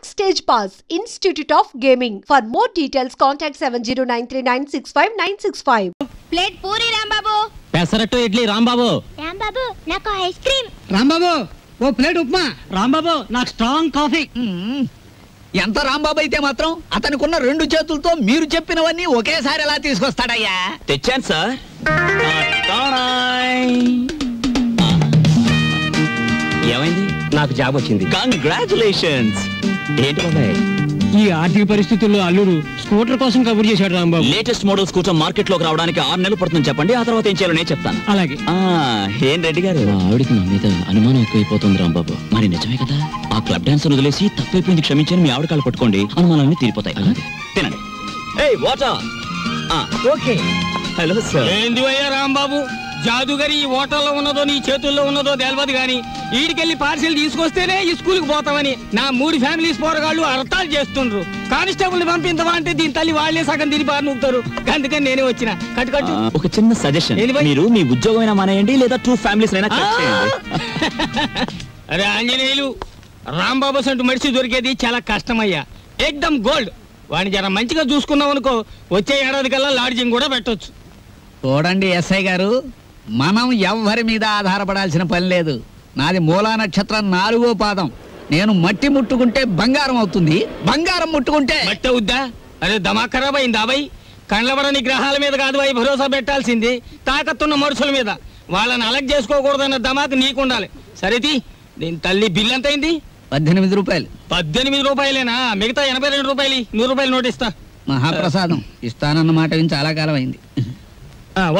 Backstage Pass, Institute of Gaming. For more details, contact 7093965965. Plate puri Rambabu. Pesarattu idli Rambabu. Rambabu, నాకు ice cream. Rambabu ఓ plate upma. Rambabu నాకు strong coffee. ఎంత రాంబాబు అయితే మాత్రం అతనికున్న 2 చేతులతో మీరు చెప్పినవన్నీ ఒకేసారి ఎలా తీసుకొస్తాడయ్యా? తెచ్చాను సార్. ఏమైంది? నాకు జాబ్ వచ్చింది. కంగ్రాచులేషన్స్. ఏంటి బాబాయ్ ఈ ఆర్థిక పరిస్థితుల్లో అల్లుడు స్కూటర్ కోసం కబుర్ చేశాడు Rambabu. Latest model scooter market లోకి రావడానికి 6 నెలలు పడుతుంది చెప్పండి, ఆ తర్వాత ఏం చేయాలో నేను చెప్తాను. అలాగే. ఏం రెడ్డి గారు, ఆవిడికి నా మీద అనుమానం ఎక్కువైపోతుంది రాంబాబు. మరి నిజమే కదా, ఆ క్లబ్ డాన్స్ వదిలేసి తప్పైపోయింది క్షమించని మీ ఆవిడ కాళ్ళు పట్టుకోండి, అనుమానాన్ని తీరిపోతాయి. తినండి. వాటర్. ఓకే. Hello sir. ఏంది అయ్యా రాంబాబు, జాదుగరి ఈ హోటల్లో ఉన్నదో నీ చేతుల్లో ఉన్నదో తెలియదు గాని ఈడికెళ్ళి పార్సిల్ తీసుకొస్తేనే ఈ స్కూల్కి పోతామని నా 3 ఫ్యామిలీస్ పోరగాళ్ళు అర్థాలు చేస్తుండ్రు. కానిస్టేబుల్ పంపించవా అంటే దీని తల్లి వాళ్లే సగం తిని బారి నూపుతారు. అందుకని నేనే వచ్చిన. కట్టు. ఒక చిన్న సజెషన్, మీరు మీ ఉద్యోగమైనా మానేయండి లేదా 2 ఫ్యామిలీస్ అయినా కట్ చేయండి. అరే ఆంజనేయులు, రాంబాబు సంటూ మనిషి దొరికేది చాలా కష్టమయ్యా. ఎక్దమ్ గోల్డ్. వాడిని జర మంచిగా చూసుకున్నాం అనుకో, వచ్చే ఏడాది కల్లా లాడ్జింగ్ కూడా పెట్టొచ్చు. చూడండి ఎస్ఐ గారు, మనం ఎవ్వరి మీద ఆధారపడాల్సిన పని లేదు. నాది మూలా నక్షత్రం 4వ పాదం. నేను మట్టి ముట్టుకుంటే బంగారం అవుతుంది, బంగారం ముట్టుకుంటే మట్టి అవుద్దా? అరే దమాక్ ఖరాబ్ అయింది అబ్బాయి. కండ్లబడని గ్రహాల మీద కాదు అవి భరోసా పెట్టాల్సింది, తాకత్తున్న మనుషుల మీద. వాళ్ళని అలగ్ చేసుకోకూడదన్న దమాక్ నీకుండాలి. సరేది, దీని తల్లి బిల్ ఎంత అయింది? 18 రూపాయలు. 18 రూపాయలేనా? మిగతా 82 రూపాయలు. 100 రూపాయలు నోట్ ఇస్తా. మహాప్రసాదం ఇస్తానన్నమాట విని చాలా కాలం అయింది.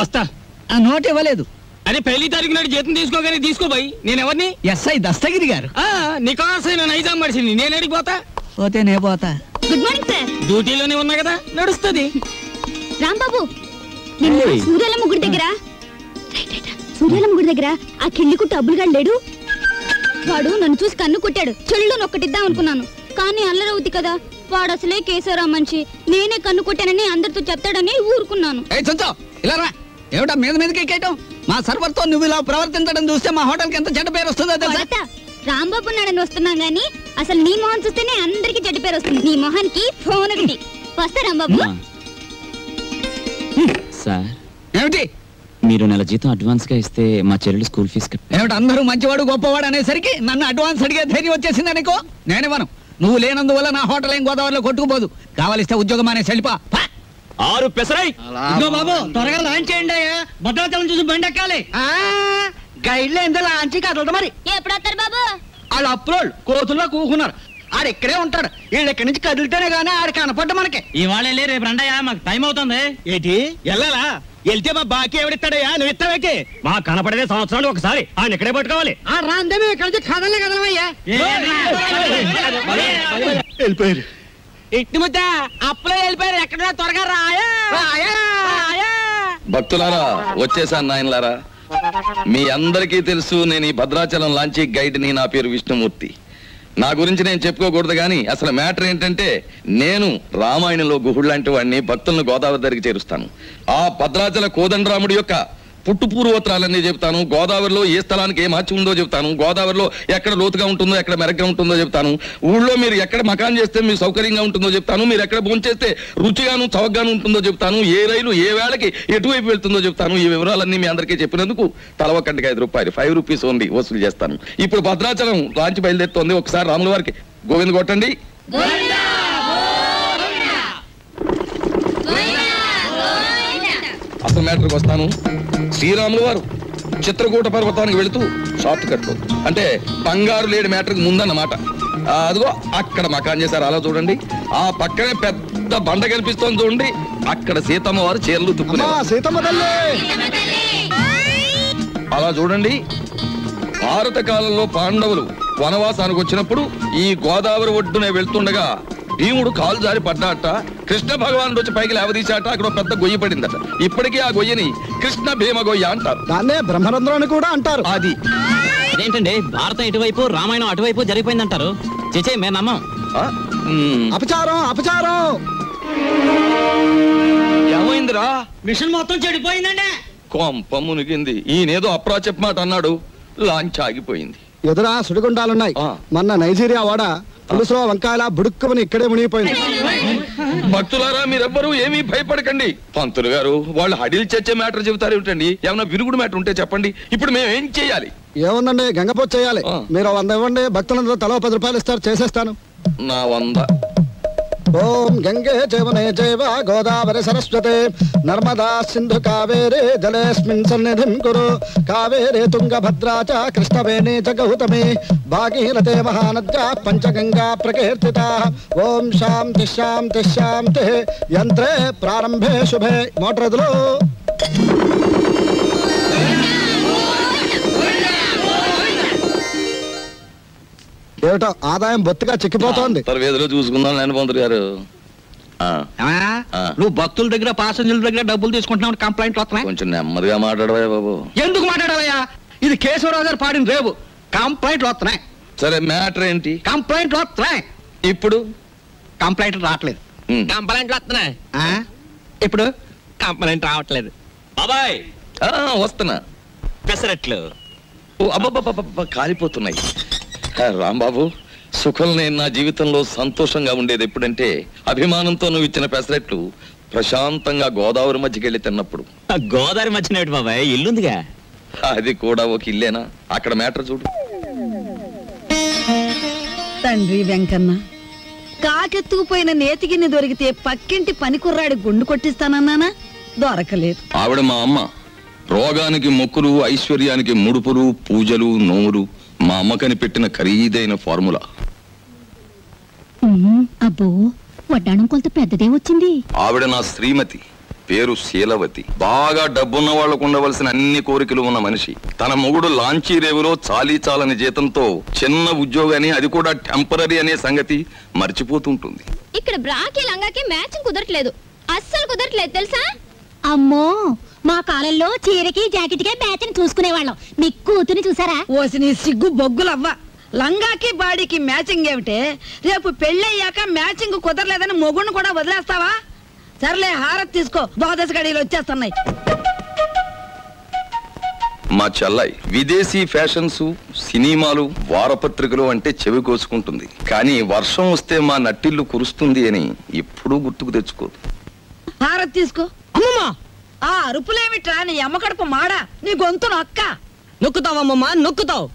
వస్తా. ఆ నోట్ ఇవ్వలేదు. అరే 1వ తారీఖు నాడు జీతం తీసుకోగానే తీసుకోబోయి. నేను ఎవరిని? ఎస్ఐ దస్తగిరి గారు. నికాసైన నైజాం మనిషిని. నేను అడిగిపోతా. పోతే నే పోతా. Good morning sir. డ్యూటీలోనే ఉన్నా కదా, నడుస్తుంది. రాంబాబు, నిన్న సూర్యాలమ్మ గుడి దగ్గర ఆ కిళ్ళి కుట్టు అబ్బులుగాడు లేడు. వాడు నన్ను చూసి కన్ను కుట్టాడు. చెల్లు నొక్కటిద్దాం అనుకున్నాను, కానీ అల్లరవుద్ది కదా. వాడు అసలే కేశవరా మనిషి. నేనే కన్ను కొట్టానని అందరితో చెప్తాడని ఊరుకున్నాను. ఏమిటా మీదకి ఎక్కేయటం? మా సర్వర్ తో నువ్వు ఇలా ప్రవర్తించడం చూస్తే మా హోటల్ కి ఎంత చెడ్డ పేరు వస్తుందో తెలుసా? రాంబాబు నాడని వస్తున్నాం గానీ అసలు నీ మొహం చూస్తేనే అందరికి చెడ్డ పేరు వస్తుంది. నీ మొహానికి ఫోన్ ఒకటి. వస్తా రాంబాబు. సార్, ఏమిటి? మీరు నెల జీతం అడ్వాన్స్ గా ఇస్తే మా చెల్లెలు స్కూల్ ఫీజు ఏమిటి? అందరూ మంచివాడు గొప్పవాడు అనేసరికి నన్ను అడ్వాన్స్ అడిగే ధైర్యం వచ్చేసింది అనుకో. నేనివ్వను. నువ్వు లేనందువల్ల నా హోటల్ ఏం గోదావరిలో కొట్టుకుపోదు. కావాలిస్తే ఉద్యోగం అనే సెల్పా 6 పెసరై. బాబు త్వరగా లాంచ్ చేయండి. భద్రాచలం చూసి బండి ఎక్కాలి. గైడ్లో ఎంత లాంచి కదలదు. మరి ఎప్పుడు వస్తారు బాబు? వాళ్ళు అప్పులోళ్ళు కోతుల్లో కూకున్నారు. ఆడు ఇక్కడే ఉంటాడు. వీళ్ళు ఇక్కడి నుంచి కదిలితేనే గానీ ఆడు కనపడ్డ మనకి. ఇవాళ రేపు రండయ్యా, మాకు టైం అవుతుంది. ఏంటి వెళ్ళాలా? వెళ్తే మా బాకీ ఎవడిస్తాడయ్యా? నువ్వు ఇస్తావేకి? మా కనపడేదే సంవత్సరాలు ఒకసారి. ఆయన ఇక్కడే పట్టుకోవాలి. రాందే ఇక్కడ నుంచి కదలే కదలమయ్యా. వెళ్ళిపోయారు. ఇట్టి ముద్ద అప్పులో వెళ్ళిపోయారు. ఎక్కడ త్వరగా రాయా. భక్తులారా, వచ్చేసాను నాయనలారా. మీ అందరికీ తెలుసు, నేను ఈ భద్రాచలం లాంచీ గైడ్ని. నా పేరు విష్ణుమూర్తి. నా గురించి నేను చెప్పుకోకూడదు కానీ అసలు మ్యాటర్ ఏంటంటే, నేను రామాయణంలో గుహుడు లాంటి వాడిని. భక్తులను గోదావరి దగ్గరికి చేరుస్తాను. ఆ భద్రాచల కోదండరాముడి యొక్క పుట్టు పూర్వోత్తరాలన్నీ చెప్తాను. గోదావరిలో ఏ స్థలానికి ఏ మార్చి ఉందో చెప్తాను. గోదావరిలో ఎక్కడ లోతుగా ఉంటుందో, ఎక్కడ మెరగ్గా ఉంటుందో చెప్తాను. ఊళ్ళో మీరు ఎక్కడ మకాన్ చేస్తే మీకు సౌకర్యంగా ఉంటుందో చెప్తాను. మీరు ఎక్కడ భోంచేస్తే రుచిగాను చౌకగాను ఉంటుందో చెప్తాను. ఏ రైలు ఏ వేళకి ఎటువైపు వెళ్తుందో చెప్తాను. ఈ వివరాలన్నీ మీ అందరికీ చెప్పినందుకు తల ఒక్కంటికి 5 రూపాయలు, 5 రూపీస్ ఓన్లీ వసూలు చేస్తాను. ఇప్పుడు భద్రాచలం లాంచి బయలుదేరుతోంది. ఒకసారి రాముల వారికి గోవింద కొట్టండి. అసలు మ్యాటర్కి వస్తాను. శ్రీరాములు వారు చిత్రకూట పర్వతానికి వెళుతూ షార్ట్ కట్, అంటే బంగారు లేడి మ్యాటర్కి ముందన్నమాట. అదిగో అక్కడ మకాన్ చేశారు. అలా చూడండి. ఆ పక్కనే పెద్ద బండ కనిపిస్తోంది చూడండి. అక్కడ సీతమ్మ వారు చీరలు తుక్కున్నారు. అలా చూడండి. భారత కాలంలో పాండవులు వనవాసానికి వచ్చినప్పుడు ఈ గోదావరి ఒడ్డునే వెళ్తుండగా భీముడు కాలు జారి పడ్డాట. కృష్ణ భగవానుడు వచ్చి పైకి లేవదీశాట. అక్కడ పెద్ద గొయ్యి పడిందట. ఇప్పటికీ ఆ గొయ్యని కృష్ణ భీమ గొయ్య అంటారు. దాన్నే బ్రహ్మరంధ్రం అని కూడా అంటారు. అది అదేంటండి, భారతం ఇటువైపు రామాయణం అటువైపు జరిగిపోయిందంటారు. చేచే మేము నమ్మం. అపచారం అపచారం. ఏమైందిరా? మిషన్ మొత్తం చెడిపోయిందండి. కొంప మునిగింది. ఈయనేదో అప్రాచప్ మాట అన్నాడు. లాంచ్ ఆగిపోయింది. ఎదురా సుడిగుండాలున్నాయి. మొన్న నైజీరియా వాడ పులుసులో వంకాయలా బుడుక్కుమని ఇక్కడే మునిగిపోయింది. భక్తులారా మీరెవ్వరూ ఏమీ భయపడకండి. పంతులు గారు వాళ్ళు హడిల్ చచ్చే మ్యాటర్ చెబుతారు ఏమిటండి? ఏమన్నా విరుగుడు మ్యాటర్ ఉంటే చెప్పండి. ఇప్పుడు మేము ఏం చేయాలి? ఏముందండి, గంగపోతు చేయాలి. మీరు 100 ఇవ్వండి, భక్తులందరూ తలో 10 రూపాయలు ఇస్తారు, చేసేస్తాను. నా 100. ఓం గంగే జయమునే జైవ గోదావరి సరస్వతే నర్మదా సింధు కావేరే జలేస్మిన్ సన్నిధిం కురు కావేరే తుంగభద్రా చ కృష్ణవేణి చ గౌతమి భాగీరథే మహానద్యా పంచగంగా ప్రకీర్తితా. ఓం శాంతి శాంతి శాంతి. యంత్రే ప్రారంభే శుభే. మోటార్ ఎదులు. ఏమిటో ఆదాయం బొత్తిగా చిక్కిపోతోంది. వేదిలో చూసుకుందాం నేను పంతులు గారు. నువ్వు భక్తుల దగ్గర పాసెంజర్ల దగ్గర డబ్బులు తీసుకుంటున్నావు, కంప్లైంట్ వస్తున్నాయి. కొంచెం నెమ్మదిగా మాట్లాడవయ్యా బాబు. ఎందుకు మాట్లాడవయ్యా? ఇది కేశవరావు గారు పాడిన రేవు. కంప్లైంట్లు వస్తున్నాయి. సరే మ్యాటర్ ఏంటి? కంప్లైంట్లు వస్తున్నాయి. ఇప్పుడు కంప్లైంట్లు రావట్లేదు. కంప్లైంట్లు వస్తున్నాయి. ఇప్పుడు కంప్లైంట్ రావట్లేదు. బాబాయ్ వస్తున్నా. పెసరట్లు. ఓ అబ్బబ్బబ్బ కాలిపోతున్నాయి. రాంబాబు, సుఖం నేను నా జీవితంలో సంతోషంగా ఉండేది ఎప్పుడంటే అభిమానంతో నువ్వు ఇచ్చిన పెసరెట్లు ప్రశాంతంగా గోదావరి మధ్యకి వెళ్ళి తిన్నప్పుడు. గోదావరి మధ్యన బాబాయ్ ఇల్లుందిగా. అది కూడా ఒక ఇల్లేనా? అక్కడ మ్యాటర్ చూడు. తండ్రి వెంకన్న, కాకెత్తుకుపోయిన నేతిగిన్ని దొరికితే పక్కింటి పనికుర్రాడి గుండు కొట్టిస్తానన్నానా? దొరకలేదు. ఆవిడ మా అమ్మ. రోగానికి మొక్కులు, ఐశ్వర్యానికి ముడుపులు, పూజలు, నోములు మా అమ్మకని పెట్టిన ఖరీదైన ఫార్ములా. అబ్బో, వడ్డాణం కొంత పెద్దదే వచ్చింది. ఆవిడ నా శ్రీమతి, పేరు శీలవతి. బాగా డబ్బున్న వాళ్లకు ఉండవలసిన అన్ని కోరికలు ఉన్న మనిషి. తన మొగుడు లాంచీ రేవులో చాలీ చాలని జీతంతో చిన్న ఉద్యోగాన్ని, అది కూడా టెంపరీ అనే సంగతి మర్చిపోతుంటుంది. ఇక్కడ బ్రాకి లంగాకి మ్యాచింగ్ కుదరట్లేదు, అస్సలు కుదరట్లేదు తెలుసా? అమ్మో, మా కాలంలో చీరకి జాకెట్కే మ్యాచింగ్ చూసుకునేవాళ్ళం. మీ కూతుని చూసారా? ఓసి నీ సిగ్గు బొగ్గులవ్వ. లంగాకి బాడీకి మ్యాచింగ్ ఏమిటే? రేపు పెళ్ళయ్యాక మ్యాచింగ్ కుదరలేదని మొగుణ్ణి కూడా వదిలేస్తావా? సర్లే, హారతి తీసుకో, ద్వాదశ గడియలు వచ్చేస్తున్నాయి. మా చెల్లాయి విదేశీ ఫ్యాషన్స్, సినిమాలు, వారపత్రికలు అంటే చెవి కోసుకుంటుంది. కానీ వర్షం వస్తే మా నట్టిల్లు కురుస్తుంది అని ఎప్పుడూ గుర్తుకు తెచ్చుకోదు. హారతి తీసుకో. అమ్మమ్మా, ఆ అరుపులేమిట్రా? నీ అమ్మ కడుపు మాడా, నీ గొంతు నొక్క. నొక్కుతావమ్మమ్మా, నొక్కుతావు.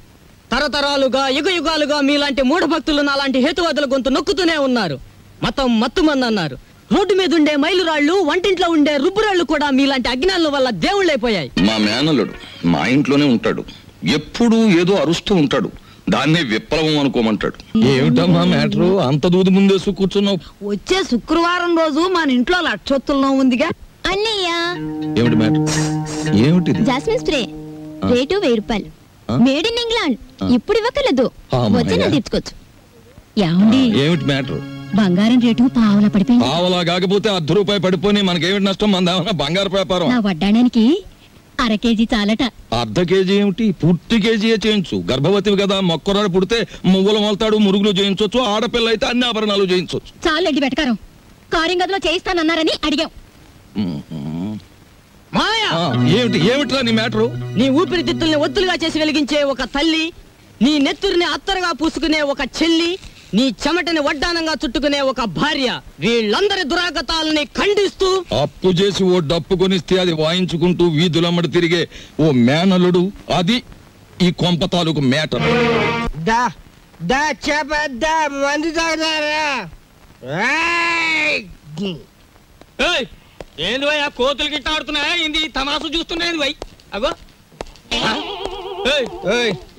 తరతరాలుగా యుగ యుగాలుగా మీలాంటి మూఢ భక్తులు నాలాంటి హేతువాదుల గొంతు నొక్కుతూనే ఉన్నారు. మతం మత్తుమంది అన్నారు. రోడ్డు మీద ఉండే మైలురాళ్లు, వంటింట్లో ఉండే రుబ్బురాళ్లు కూడా మీలాంటి అజ్ఞానుల వల్ల దేవుళ్ళైపోయాయి. మా మేనల్లుడు మా ఇంట్లోనే ఉంటాడు. ఎప్పుడూ ఏదో అరుస్తూ ఉంటాడు. దాన్నే విప్లవం అనుకోమంటాడు. ఏమిటమ్మా మ్యాటరు? అంత దూది ముందేసు కూర్చున్నావు. వచ్చే శుక్రవారం రోజు మన ఇంట్లో లక్షొత్తుల్లో ఉందిగా. అన్నయ్య, ఏమిటి మ్యాటర్? ఏమిటిది? జాస్మిన్ స్ప్రే రేటు 1000 రూపాయలు. Made in England. ఇప్పుడు ఇవ్వకలేదు, వచ్చి తీర్చుకోవచ్చు. ఏమండి, ఏమిటి మ్యాటర్? బంగారం రేటు పావలా పడిపోయింది. పావలా కాకపోతే 10 రూపాయలు పడిపోయి మనకేమిటి నష్టం? మన బంగారు వ్యాపారం. నా వడ్డాడానికి 1/2 కేజీ చాలట. 1/2 కేజీ ఏమిటి? పూర్తి కేజీయే చేయించు. గర్భవతివి కదా, మొక్కరాడు పుడితే మువ్వలు మొలతాడు, మురుగులు చేయించవచ్చు. ఆడపిల్ల అయితే అన్ని ఆభరణాలు చేయించవచ్చు. చాలండి వెటకారం. కారింగదిలో చేయిస్తానన్నారని అడిగాం. ఏమిట్రా నీ మ్యాటరు? నీ ఊపిరితిత్తుల్ని ఒత్తులుగా చేసి వెలిగించే ఒక తల్లి, నీ నెత్తురిని అత్తరుగా పూసుకునే ఒక చెల్లి, నీ చెమటని వడ్డానంగా చుట్టుకునే ఒక భార్య, వీళ్ళందరి దురాగతాలని ఖండిస్తూ అప్పు చేసి ఓ డప్పు కొనిస్తే అది వాయించుకుంటూ వీధులమ్మడి తిరిగే ఓ మేనలుడు, అది ఈ కొంప తాలూకు మేటర్. ఏంది భయ్, ఆ కోతులు గిట్ట ఆడుతున్నాయా? ఏంది తమాసు చూస్తున్నాయి భయ్? అగో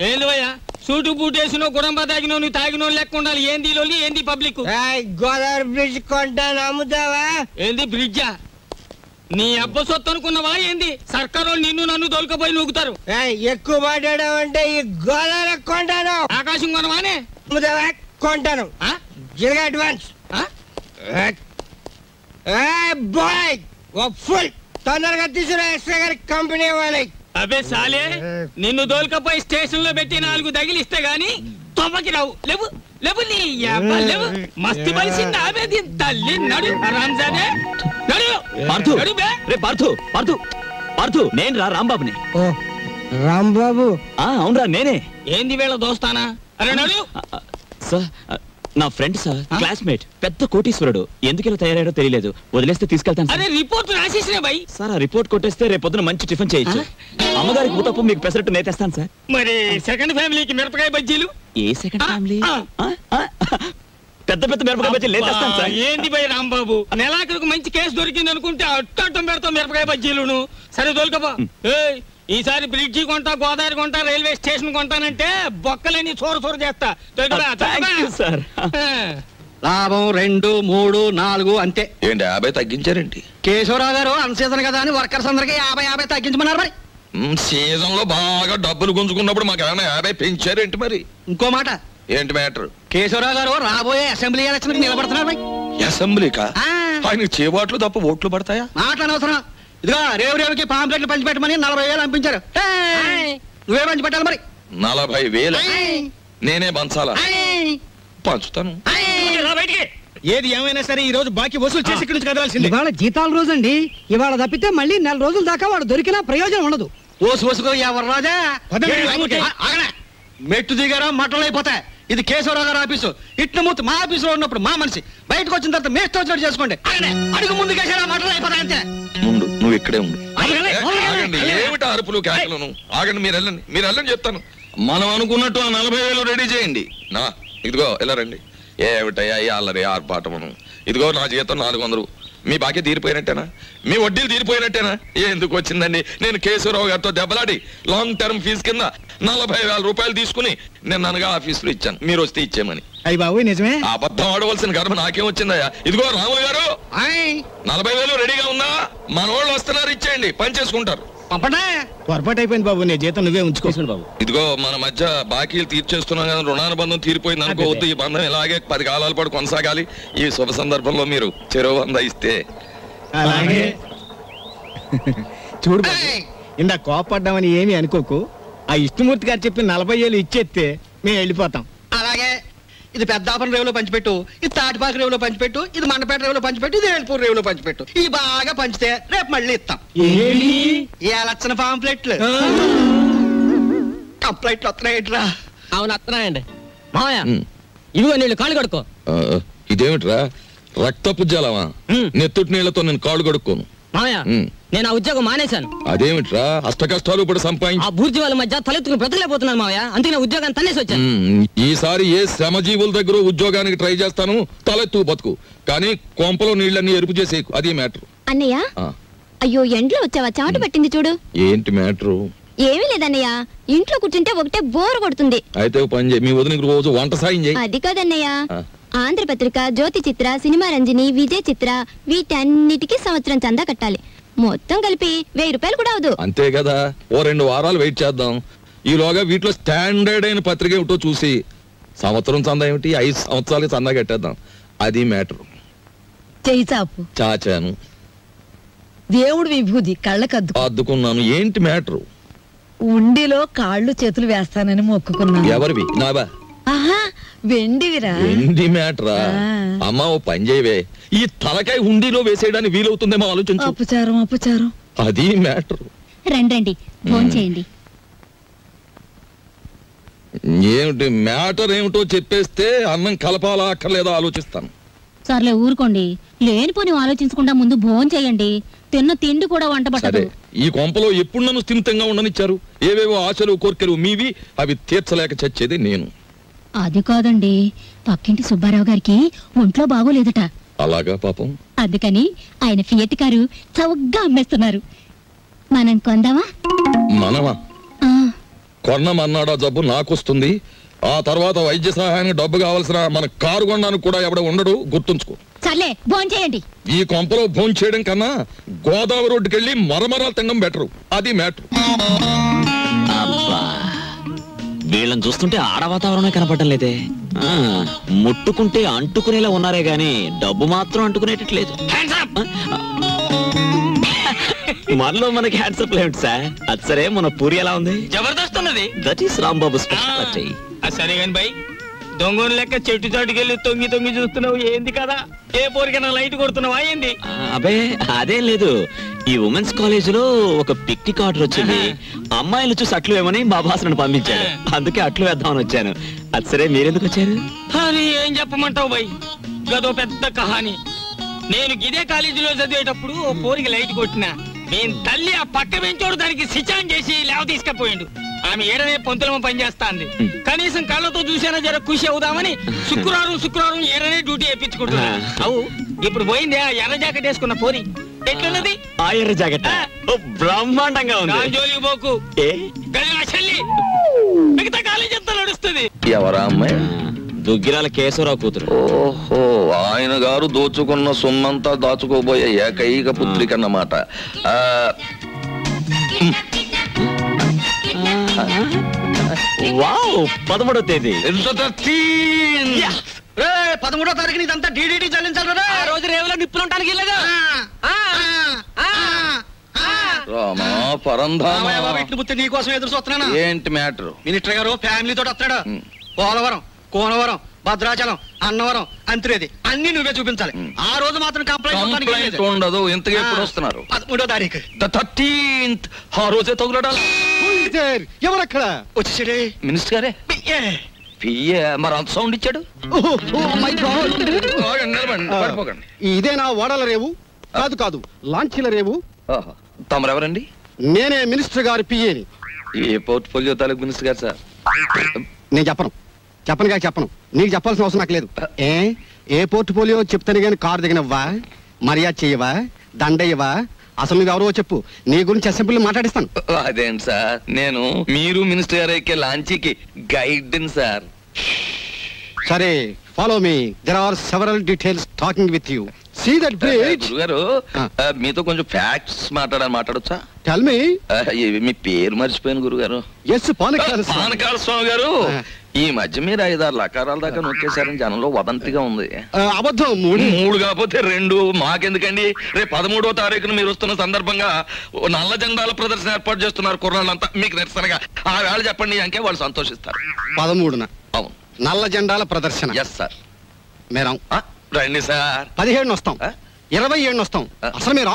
ఏంది భయ్యా, సూటు బూటేసినో గుడంబ తాగినో నువ్వు తాగినో లెక్క ఉండాలి. ఏంది లోలి, ఏంది పబ్లిక్? గోదావరి బ్రిడ్జ్ కొంటాను, అమ్ముతావా? ఏంది బ్రిడ్జా? నీ అబ్బ సొత్తు అనుకున్నావా ఏంది? సర్కారు నిన్ను నన్ను తోలుకపోయి నూగుతారు. ఎక్కువ మాట్లాడావంటే ఈ గోదావరి కొంటాను. ఆకాశం కొనవానే? అమ్ముతావా? కొంటాను. జిల్గా అడ్వాన్స్ బాయ్ ఫుల్ తొందరగా తీసుకురా. ఎస్ఐ గారి కంపెనీ వాళ్ళకి. అబే సాలే, నిన్ను దోల్కపోయి స్టేషన్ లో పెట్టి 4 తగిలిస్తే గాని తొమ్మకి రావు. లేవు లేవు, నీ అబ్బా లేవు. మస్తు బలిసింది ఆమె దీని తల్లి. నడు రాంజానే, నడు నడు బే. రే పార్థు, పార్థు, పార్థు, నేను రా రాంబాబుని. రాంబాబు? అవునరా నేనే. ఏంది వేళ దోస్తానా? అరే నడు. నా ఫ్రెండ్ సార్, క్లాస్మేట్, పెద్ద కోటీశ్వరుడు. ఎందుకు ఇలా తయారయ్యాడో తెలియలేదు. వదిలేస్తే తీసుకెళ్తాను. అరే రిపోర్ట్ రాసేసినా భయ్. సార్ ఆ రిపోర్ట్ కొట్టేస్తే రేపు పొద్దున మంచి టిఫిన్ చేయొచ్చు. అమ్మగారికి ఊతప్పు, మీకు పెసరట్టు నేతేస్తాను సార్. మరి సెకండ్ ఫ్యామిలీకి మిరపకాయ బజ్జీలు? ఏ సెకండ్ ఫ్యామిలీ? పెద్ద పెద్ద మిరపకాయ బజ్జీలు నేతేస్తాను సార్. ఏంది భయ్ రాంబాబు, నెలాఖరుకు మంచి కేసు దొరికింది అనుకుంటే అట్టం పెడతాం మిరపకాయ బజ్జీలును. సరే దొరకబా. ఈసారి బ్రిడ్జి కొంటా, గోదావరి కొంటా, రైల్వే స్టేషన్ కొంటానంటే బొక్కలని చోర చేస్తా. లాభం 2, 3, 4 అంతే. ఏంటి 50 తగ్గించారేంటి? కేశవరావు గారు అన్సీజన్ కదా అని వర్కర్స్ అందరికి 50 తగ్గించమన్నారు. మరి సీజన్ లో బాగా డబ్బులు గుంజుకున్నప్పుడు మాకు ఏమైనా 50 పెంచారేంటి? మరి ఇంకో మాట. ఏంటి మ్యాటర్? కేశవరావు గారు రాబోయే అసెంబ్లీ ఎలక్షన్ నిలబడుతున్నారు. అసెంబ్లీకా? ఆయన చేబాట్లు తప్ప ఓట్లు పడతాయా? మాట్లాడనవసరం. ఇదిగో రేవుకి పాంప్లెట్లు పంచిపెట్టమని 40,000 పంపించారు. నువ్వే పంచి పెట్టాలి. మరి 40,000 నేనే పంచాలా? పంచుతాను. ఏది ఏమైనా సరే ఈ రోజు బాకీ వసూలు చేసి ఇక్కడి నుంచి కదలాల్సింది. ఇవాళ జీతాల రోజు అండి. ఇవాళ తప్పితే మళ్ళీ 4 రోజుల దాకా వాడు దొరికినా ప్రయోజనం ఉండదు. ఓసుకో ఎవరు రాజా మెట్టు దిగారా మట్టలు అయిపోతాయి. ఇది కేశవరావు గారు ఆఫీసు. ఇట్ల మూర్తి మా ఆఫీసులో ఉన్నప్పుడు మా మనిషి, బయటకు వచ్చిన తర్వాత మేస్తో వచ్చినట్టు చేసుకోండి. అడుగు ముందు కేసారా మట్టలు అయిపోతాయి అంతే. ముందు నువ్వు ఇక్కడే ఉండు. ఏమిటి అరుపులు కేకలను? ఆగండి, మీరు వెళ్ళండి చెప్తాను. మనం అనుకున్నట్టు ఆ 40,000 రెడీ చేయండి. నా ఇదిగో ఎలా రండి. ఏమిటయ్యా ఈ అల్లరి ఆర్పాటమును? ఇదిగో నా జీతం 400. మీ బాకీ తీరిపోయినట్టేనా? మీ వడ్డీలు తీరిపోయినట్టేనా? ఎందుకు వచ్చిందండి? నేను కేశవరావు గారితో దెబ్బలాడి లాంగ్ టర్మ్ ఫీజు కింద 40,000 రూపాయలు తీసుకుని నేను అనగా ఆఫీసులో ఇచ్చాను. మీరు వస్తే ఇచ్చేమని. అయ్యి బాబు నిజమే. అబద్ధం ఆడవలసిన గర్భ నాకేం వచ్చిందయ్యా? ఇదిగో రాములు గారు 40,000 రెడీగా ఉందా? మన వాళ్ళు వస్తున్నారు, ఇచ్చేయండి, పని చేసుకుంటారు. పొరపాటు అయిపోయింది బాబు. నీ జీతం నువ్వే ఉంచుకోవాలి బాబు. ఇదిగో మన మధ్య బాకీలు తీర్చేస్తున్నాం కదా, రుణానుబంధం తీరిపోయింది అనుకోవద్దు. ఈ బంధం ఇలాగే 10 కాలాల పాటు కొనసాగాలి. ఈ శుభ సందర్భంలో మీరు చెరువు 100 ఇస్తే. అలాగే చూడు బాబు, ఇందా కోపడ్డామని ఏమీ అనుకోకు. ఆ ఇష్టమూర్తి గారు చెప్పి 40,000 ఇచ్చేస్తే మేము వెళ్ళిపోతాం. అలాగే ఇది పెద్దాపురం రేవులో పంచిపెట్టు, ఇది తాటిపాక రేవులో పంచిపెట్టు, ఇది మండపేట రేవులో పంచిపెట్టు, ఇది ఏల్పూర్ రేవులో పంచిపెట్టు. ఇది బాగా పంచితే రేపు మళ్ళీ ఇస్తాం. ఏలచ్చన పాంప్లెట్లు కంప్లైంట్లు వస్తున్నాయిట్రా. అవును వస్తున్నాయండి. మావయ్య ఇదిగో నీళ్ళు కాళ్ళు కడుక్కో. ఇదేమిట్రా రక్తపు జలమా? నెత్తుటి నీళ్లతో నేను కాళ్ళు కడుక్కోను. మావయ్య నేను ఆ ఉద్యోగం మానేశాను. అదేమిట్రా అష్ట కష్టాలు ఇప్పుడు సంపాదించి ఆ బూర్జీ వాళ్ళ మధ్య తలెత్తుకుని బ్రతకలేకపోతున్నాను మావయ్య. అందుకే ఉద్యోగాన్ని తన్నేసి వచ్చాను. ఈసారి ఏ శ్రమజీవుల దగ్గర ఉద్యోగానికి ట్రై చేస్తాను. తలెత్తు బతుకు, కానీ కొంపలో నీళ్ళన్నీ ఎరుపు చేసేకు. అది మ్యాటర్. అన్నయ్య అయ్యో ఎండ్లో వచ్చావా? చెమట పట్టింది చూడు. ఏంటి మ్యాటరు? ఏమీ లేదన్నయ్య, ఇంట్లో కూర్చుంటే ఒకటే బోర్ కొడుతుంది. అయితే పని చేయి, మీ వదినకి రోజు వంట సాయం చేయి. అది కాదన్నయ్య, ఆంధ్రపత్రిక, జ్యోతి చిత్ర, సినిమా రంజని, విజయ్ చిత్ర వీటన్నిటికీ సంవత్సరం చందా కట్టాలి. మొత్తం కలిపి 1000 రూపాయలు కూడా అవదు. అంతే కదా, ఓ 2 వారాలు వెయిట్ చేద్దాం. ఈలోగా వీటిలో స్టాండర్డ్ అయిన పత్రిక ఏమిటో చూసి సంవత్సరం చందా ఏమిటి 5 సంవత్సరాలకి చందా కట్టేద్దాం. అది మ్యాటర్. చెయ్యి చాపు. చాచాను. దేవుడు విభూది కళ్ళకద్దు అద్దుకున్నాను. ఏంటి మ్యాటర్? ఉండిలో కాళ్ళు చేతులు వేస్తానని మొక్కుకున్నాను. ఎవరివి? నావా? ఆహా వెండివిరా. వెండి మ్యాటరా? అమ్మా ఓ పని చేయవే, ఈ తలకాయ హుండీలో వేసేయడానికి వీలవుతుందేమో ఆలోచించు. అపచారం. అది మ్యాటర్. రండి ఫోన్ చేయండి. ఏమిటి మ్యాటర్ ఏమిటో చెప్పేస్తే అన్నం కలపాలా అక్కర్లేదా ఆలోచిస్తాను. సర్లే ఊరుకోండి, లేనిపోని ఆలోచించకుండా ముందు భోజనం చేయండి. తిన్న తిండి కూడా వంట పట్టదు. ఈ కొంపలో ఎప్పుడు నన్ను స్థిమితంగా ఉండనిచ్చారు? ఏవేవో ఆశలు కోర్కెలు మీవి, అవి తీర్చలేక చచ్చేది నేను. అది కాదండి, పక్కింటి సుబ్బారావు గారికి ఒంట్లో బాగోలేదట. అలాగా పాపం. అందుకని ఆయన ఫియట్ కారు చౌకగా అమ్మేస్తున్నారు. మనం కొందామా? మనమా? కొన్నమన్నాడా జబ్బు నాకొస్తుంది. ఆ తర్వాత వైద్య సహాయానికి డబ్బు కావాల్సిన మన కారు కొనడానికి కూడా ఎవడ ఉండడు, గుర్తుంచుకో. సర్లే భోజనం చేయండి. ఈ కొంపలో భోజనం చేయడం కన్నా గోదావరి రోడ్డుకి వెళ్ళి మరమరాలు తినడం బెటరు. అది మ్యాటర్. వీళ్ళని చూస్తుంటే ఆడ వాతావరణమే కనపడటం లేదే. ముట్టుకుంటే అంటుకునేలా ఉన్నారే గాని డబ్బు మాత్రం అంటుకునేటట్లేదు. మనలో మనకి హ్యాండ్సప్ లేదు సార్. అది సరే, మన పూరి ఎలా ఉంది? జబర్దస్త్ ఉన్నది. That is Rambabu speciality. సరే గాని బై దొంగను లెక్క చెట్టు చాటుకెళ్ళి తొంగి తొంగి చూస్తున్నావు ఏంది కదా? ఏ పోరికైనా లైట్ కొడుతున్నావా ఏంది? అబే అదేం లేదు, ఈ ఉమెన్స్ కాలేజ్ లో ఒక పిక్నిక్ ఆర్డర్ వచ్చింది. అమ్మాయిలు చూసి అట్లు వేమని మా బాస్ నన్ను పంపించాడు, అందుకే అట్లు వేద్దామని వచ్చాను. అది సరే, మీరెందుకు వచ్చారు? అని ఏం చెప్పమంటావు బై, గదో పెద్ద కహాని. నేను ఇదే కాలేజీలో చదివేటప్పుడు ఓ పోరికి లైట్ కొట్టినా, నేను తల్లి ఆ పక్క పెంచోడు దానికి సిచాన్ చేసి లేవ తీసుకపోయిండు. ఆమె ఏడనే పొంతులమ పనిచేస్తాంది. కనీసం కళ్ళతో చూసేనా జర ఖుషి అవుదామని శుక్రవారం ఏడనే డ్యూటీ వేయించుకుంటున్నా. అవు ఇప్పుడు పోయింది ఆ ఎర్ర జాకెట్ వేసుకున్న పోరి. ఎట్లున్నది ఆ ఎర్ర జాకెట్? బ్రహ్మాండంగా ఉంది. జోలికి పోకు, మిగతా కాలేజీ అంతా నడుస్తుంది. ఎవరా అమ్మాయి? దుగ్గిరాల కేశవరావు కూతురు. ఓహో, ఆయన గారు దోచుకున్న సొమ్మంతా దాచుకోబోయే ఏకైక పుత్రిక అన్నమాట. వావ్, 13వ తేదీ. 13వ తారీఖు ఇదంతా డీడీటీ చెల్లించాలి. ఆ రోజు రేవులో నిప్పులు ఉంటానికి వెళ్ళదు. రామా పరంధామా, నీకోసం ఎదురు చూస్తున్నాను. ఏంటి మ్యాటర్? మినిస్టర్ గారు ఫ్యామిలీ తోటి వస్తాడు. పోలవరం, కోనవరం, భద్రాచలం, అన్నవరం, అంత్రేది అన్ని నువ్వే చూపించాలి. ఆ రోజు మాత్రం కంప్లైంట్ ఉండదు. ఇంతగా ఎప్పుడు వస్తున్నారు? 13వ తారీఖు. 13th. ఆ రోజే తగులడాలి. ఎవరక్కడ? వచ్చేసాడే మినిస్టర్ గారే. పియ్యే మరి అంత సౌండ్ ఇచ్చాడు. పడిపోకండి. ఇదేనా ఓడల రేవు? కాదు కాదు, లాంచీల రేవు. తమరెవరండి? నేనే మినిస్టర్ గారి పియ్యేని. ఏ పోర్ట్ఫోలియో తాలూకు మినిస్టర్ గారు సార్? నేను చెప్పను. నీకు చెప్పాల్సిన అవసరం నాకు లేదు. ఏ పోర్ట్ఫోలియో చెప్తాను గాని కారు దిగనవ్వా, మర్యాద చెయ్యవా, దండయ్యవా? అసలు నువ్వు ఎవరో చెప్పు, నీ గురించి అసెంబ్లీ మాట్లాడిస్తాను. అదేంటి సార్, నేను మీరు మినిస్టర్ గారు ఎక్కే లాంచీకి గైడ్ సార్. సరే, follow me. There are several details talking with you. See that bridge. గురుగారు, మీతో కొంచెం ఫ్యాక్ట్స్ మాట్లాడొచ్చా? Tell me. మీ పేరు మర్చిపోయాను గురుగారు. ఎస్, పానకాల స్వామి గారు. ఈ మధ్య మీరు 5-6 లకారాల దాకా నొక్కేశారని జనంలో వదంతిగా ఉంది. అబద్ధం. 3 కాకపోతే 2. మాకెందుకండి? రేపు 13వ తారీఖున మీరు వస్తున్న సందర్భంగా నల్ల జెండాల ప్రదర్శన ఏర్పాటు చేస్తున్నారు కుర్రాళ్ళంతా. మీకు నిరసనగా ఆ వేళ చెప్పండి అంకే వాళ్ళు సంతోషిస్తారు. 13న? అవును, నల్ల జెండాల ప్రదర్శన. Yes sir. మేరం రండి సార్. 17 వస్తాం, 27 వస్తాం. అసలు మీరు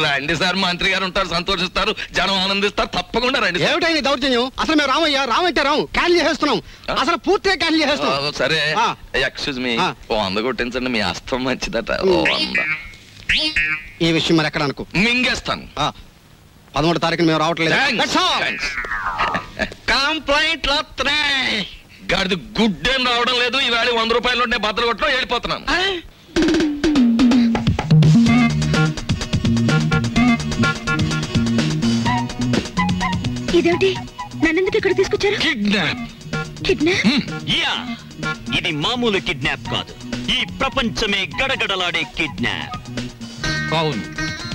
రండి సార్, మంత్రి గారు ఉంటారు, సంతోషిస్తారు, జనం ఆనందిస్తారు. తప్పకుండా రండి. ఏమిటైంది దౌర్జన్యం? అసలు మేము రామయ్యా, రామంటే రాము, క్యాన్సిల్ చేసేస్తున్నాం. అసలు పూర్తిగా క్యాన్సిల్ చేసేస్తున్నాం. సరే, ఎక్స్క్యూజ్ మీ, 100 కొట్టించండి. మీ అస్తం మంచిదట. 100. ఈ విషయం మరి ఎక్కడ అనుకో, మింగేస్తాను. 13వ తారీఖున మేము రావట్లేదు. కంప్లైంట్ గాడిది గుడ్ ఏం రావడం లేదు. ఈవేళ 100 రూపాయలు ఉంటే బద్దలు కొట్టడం వెళ్ళిపోతున్నాను. ఇదేంటి, నన్నెందుకు ఇక్కడ తీసుకొచ్చారు? ఇది మామూలు కిడ్నాప్ కాదు, ఈ ప్రపంచమే గడగడలాడే కిడ్నాప్. అవును,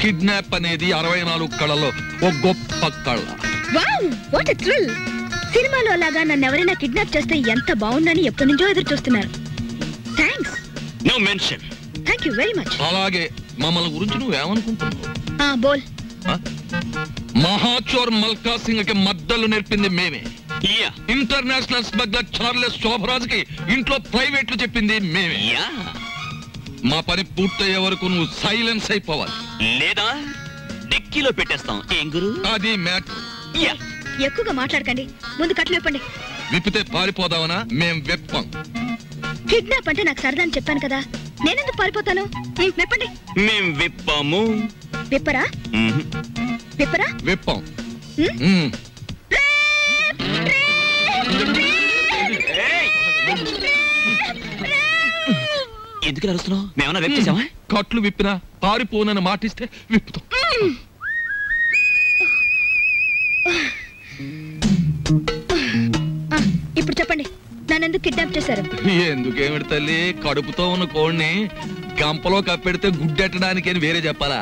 కిడ్నాప్ అనేది 64 కళలో ఒక గొప్ప కళ. Wow, what a thrill. సినిమాలో లాగా నన్ను ఎవరైనా కిడ్నాప్ చేస్తే ఎంత బాగుందని ఎప్పటి నుంచో ఎదురు చూస్తున్నారు. Thanks. No mention. Thank you very much. అలాగే మమ్మల్ని గురించి నువ్వేమనుకుంటున్నావు? బోల్. మహాచోర్ మల్కా సింగ్ కి మద్దలు నేర్పింది మేమే. ఇంటర్నేషనల్ స్మగ్లర్ చార్లెస్ శోభరాజ్కి ఇంట్లో ప్రైవేట్లు చెప్పింది మేమే. మా పని పూర్తయ్యే వరకు నువ్వు సైలెన్స్ అయిపోవాలి, లేదా డిక్కీలో పెట్టేస్తాం. ఏం గురు? అది మ్యాటర్. ఎక్కువగా మాట్లాడకండి, ముందు కట్లు విప్పండి. విప్పితే పారిపోదామనా? మేం విప్పం. కిడ్నాప్ అంటే నాకు సరదా అని చెప్పాను కదా, నేనెందుకు పారిపోతాను? విప్పండి. మేం విప్పాము. విప్పరా? విప్పరా? విప్పం. ఎందుకు అరుస్తున్నావు? మేమన్నా విప్ చేసామా? కట్లు విప్పినా పారిపోనని మాటిస్తే విప్పుతాం. ఇప్పుడు చెప్పండి, నన్నెందుకు కిడ్నాప్ చేశారు? ఎందుకేమిటి తల్లి, కడుపుతో ఉన్న కోడిని గంపలో కప్పెడితే గుడ్డెట్టడానికి అని వేరే చెప్పాలా?